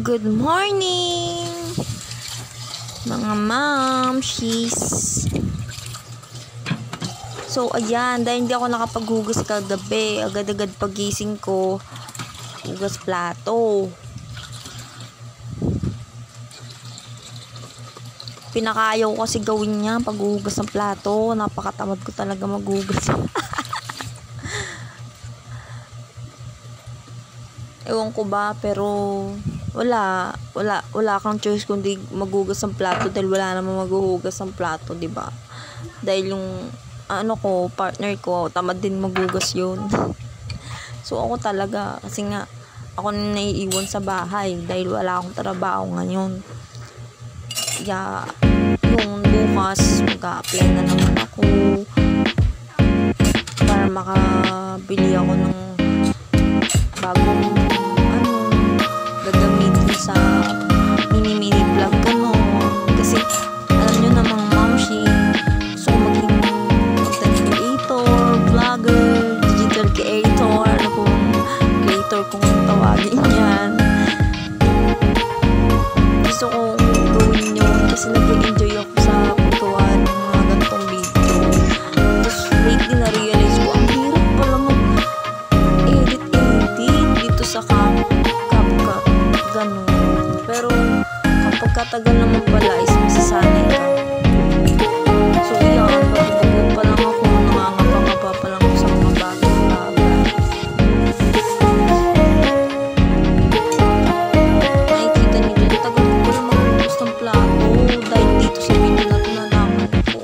Good morning, mga mamshies. So, ayan, dahil hindi ako nakapaghugas kagabi, agad-agad pagising ko, hugas plato. Pinakayaw ko kasi gawin niya paghugas ng plato. Napakatamad ko talaga maghugas. Ewan ko ba, pero wala kang choice kundi maghugas ng plato dahil wala namang maghuhugas ng plato, 'di ba? Dahil yung partner ko, tamad din maghugas 'yun. So ako talaga, kasi nga ako na naiiwan sa bahay dahil wala akong trabaho ngayon. Kaya yung bukas mag-a-apply na naman ako para makabili ako ng bagong gagamitin sa mini vlog ko, no? Kasi alam nyo namang mamshi, gusto ko maging content creator, vlogger, digital creator, ano kung creator kung tawagin yan. Gusto kong gawin yun kasi nag-enjoy ako sa paggawa ng mga ganitong video. Tapos lately na-realize ko ang hirap pala mag-edit dito sa CapCut, ganun. Pero kapag katagal naman pala is masasanay ka. So yan, bago pa lang ako, nangangapa pa lang ako sa mga bagay-bagay. Nakikita niyo dyan, tagal ko pala maghugas ng plato dahil dito sa video na tinalaman ko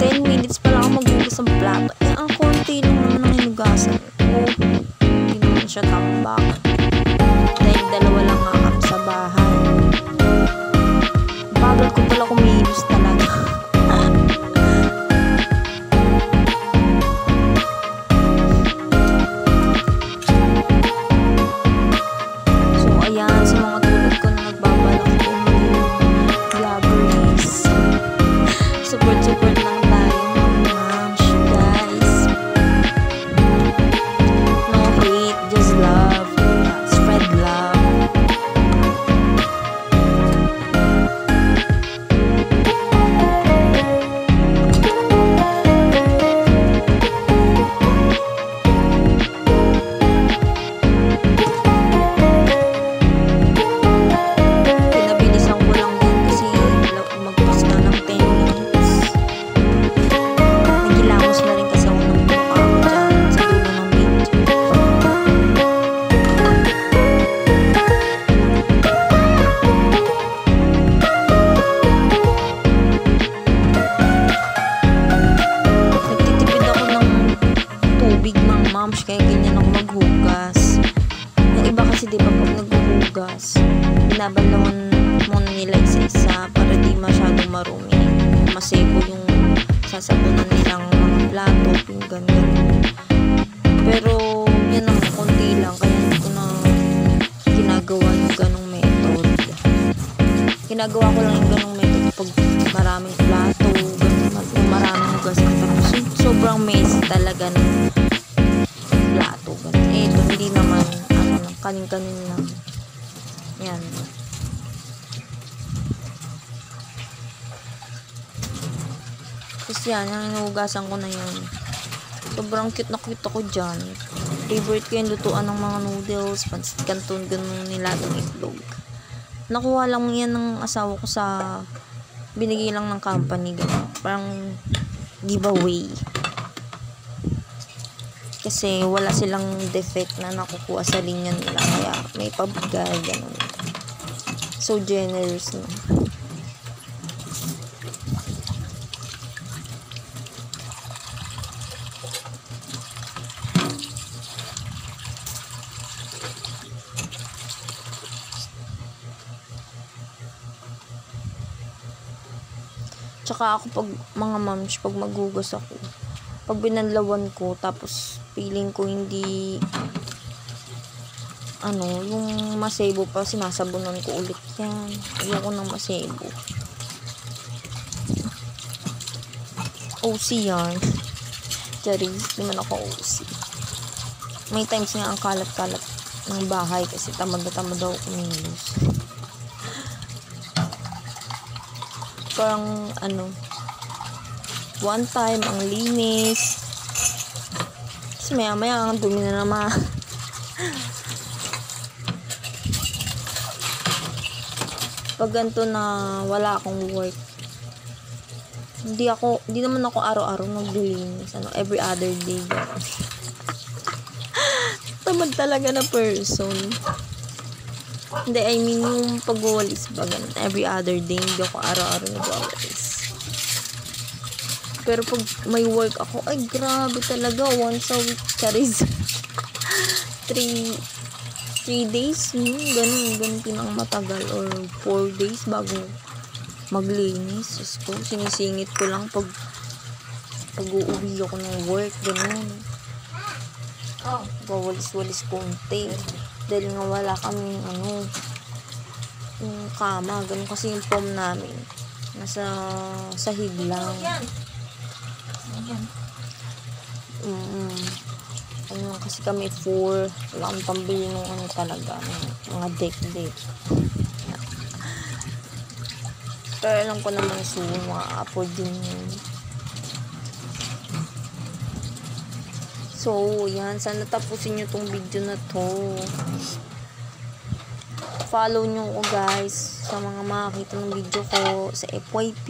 10 minutes pa lang ako maghugas ng plato. Ang konti lang naman ang hinugasan ko. Hindi naman siya tambak dahil dalawa lang nga kami sa bahay. Bagal ko pala kumilos talaga. So ayan, sa mga tulad ko na nagbabalak ko maging vloggers, support lang tayo, mga mamsh, guys. No hate, just love. Spread love. Pinabilisan ko lang din kasi magpas na ng 10 minutes. Nagilamos na rin kasi ako ng mukha ko dyan sa dulo ng video. Nagtitipid ako ng tubig, mga moms, kaya ganyan ako maghugas. Yung iba kasi diba pag naghuhugas, binabanlawan muna nila isa-isa para di masyadong marumi, masebo yung sasabunan nilang mga plato, pinggan, ganun. Pero yan ang konti lang, kaya hindi ko na ginagawa yung ganong method. Ginagawa ko lang yung ganong method pag maraming plato, ganun, maraming hugasan. Tapos sobrang messy talaga ng plato, ganun. Ito hindi naman kanin-kanin lang. Yan. Tapos yan, yung inuhugasan ko na yun. Sobrang cute na cute ako dyan. Favorite ko yung lutuan ng mga noodles, pansit canton, ganun, nilagang itlog. Nakuha lang yan ng asawa ko sa binigay lang ng company, ganun. Parang giveaway. Kasi wala silang defect na nakukuha sa linya nila, kaya may pabigay, ganun. So generous, no? Tsaka ako pag mga moms, pag maghugas ako, pag binanlawan ko, tapos feeling ko hindi yung masebo pa, sinasabunan ko ulit yan. Ayoko ng masebo. OC yan. Charis, di man ako OC. May times nga ang kalat-kalat ng bahay kasi tamad na tamad ako kumilos. Parang one time ang linis, tapos maya ang dumi na naman. Pag ganito na wala akong work, hindi naman ako araw-araw naglilinis, every other day. Tamad talaga na person. Hindi, I mean yung pagwawalis ba, ganun, every other day, hindi ako araw-araw nagwawalis. Pero pag may work ako, ay grabe talaga, once a week, charis. 3 days, ganun pinang matagal, or 4 days bago maglinis. So, sinisingit ko lang pag uuwi ako ng work, ganun. Wawalis-walis konti. Dahil nga wala kaming yung kama, ganun kasi yung pom namin. Nasa sahig lang. Kasi kami 4, wala kami pambili ng talaga, mga deck. Pero alam ko naman soon, ma-afford din yun. So, yan. Sana tapusin nyo tong video na to. Follow nyo ko, guys, sa mga makakita ng video ko, sa FYP,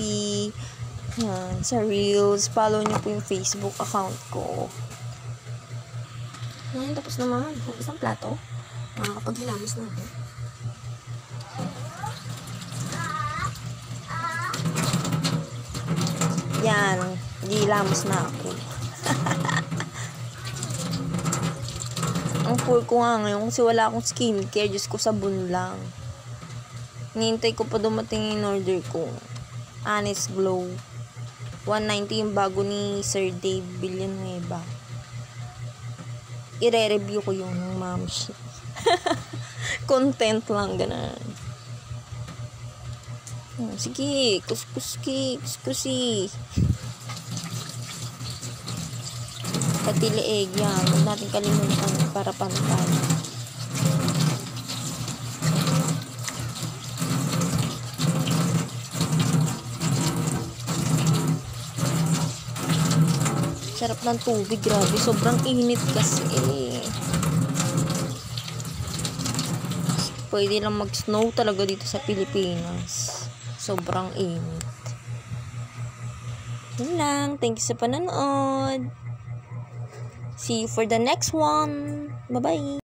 yan, sa Reels. Follow nyo po yung Facebook account ko. Yan, tapos naman. Isang plato. Makakapaghilamos na ako. Yan. Gilamos na ako. Ang poor ko nga ngayon kasi wala akong skincare. Diyos ko, sabon lang. Hinihintay ko pa dumating in order ko. Honest Glow. 190 yung bago ni Sir Dave Villanueva. I-re-review ko yung Mamshi. Content lang, ganun. Sige, kuskusi. Pati leeg yan. Huwag natin kalimutan para pantay. Sarap ng tubig, grabe. Sobrang init kasi. Pwede lang mag-snow talaga dito sa Pilipinas. Sobrang init. Yun lang. Thank you sa panonood. See you for the next one. Bye-bye.